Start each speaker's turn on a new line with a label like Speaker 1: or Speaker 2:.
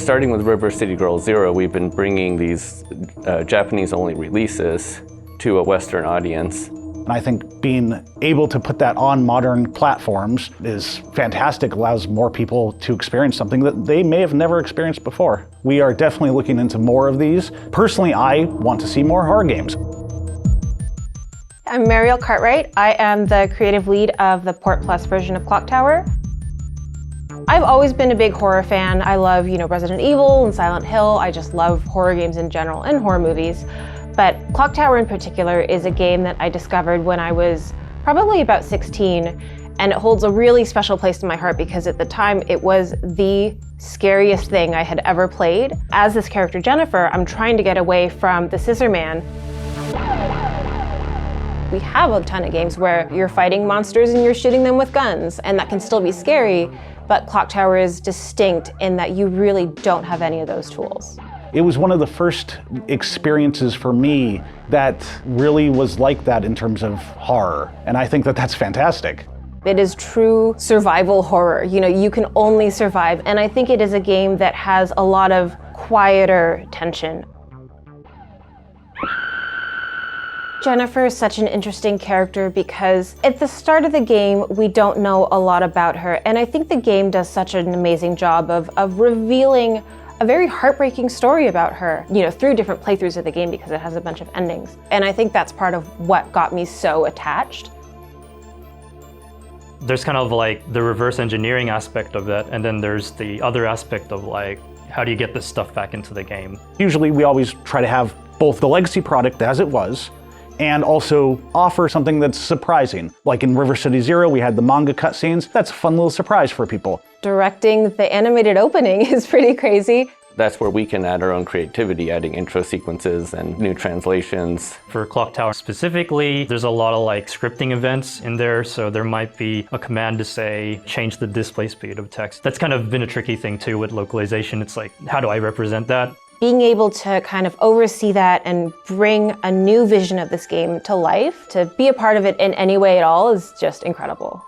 Speaker 1: Starting with River City Girl Zero, we've been bringing these Japanese-only releases to a Western audience.
Speaker 2: And I think being able to put that on modern platforms is fantastic, allows more people to experience something that they may have never experienced before. We are definitely looking into more of these. Personally, I want to see more horror games.
Speaker 3: I'm Mary Cartwright. I am the creative lead of the Port Plus version of Clock Tower. I've always been a big horror fan. I love, Resident Evil and Silent Hill. I just love horror games in general and horror movies. But Clock Tower in particular is a game that I discovered when I was probably about 16, and it holds a really special place in my heart because at the time it was the scariest thing I had ever played. As this character Jennifer, I'm trying to get away from the Scissorman. We have a ton of games where you're fighting monsters and you're shooting them with guns, and that can still be scary, but Clock Tower is distinct in that you really don't have any of those tools.
Speaker 2: It was one of the first experiences for me that really was like that in terms of horror, and I think that that's fantastic.
Speaker 3: It is true survival horror. You can only survive, and I think it is a game that has a lot of quieter tension. Jennifer is such an interesting character because at the start of the game, we don't know a lot about her, and I think the game does such an amazing job of revealing a very heartbreaking story about her, through different playthroughs of the game because it has a bunch of endings. And I think that's part of what got me so attached.
Speaker 4: There's kind of like the reverse engineering aspect of that, and then there's the other aspect of like, how do you get this stuff back into the game?
Speaker 2: Usually we always try to have both the legacy product as it was, and also offer something that's surprising. Like in River City Zero, we had the manga cutscenes. That's a fun little surprise for people.
Speaker 3: Directing the animated opening is pretty crazy.
Speaker 1: That's where we can add our own creativity, adding intro sequences and new translations.
Speaker 4: For Clock Tower specifically, there's a lot of like scripting events in there, so there might be a command to say, change the display speed of text. That's kind of been a tricky thing too with localization. It's like, how do I represent that?
Speaker 3: Being able to kind of oversee that and bring a new vision of this game to life, to be a part of it in any way at all is just incredible.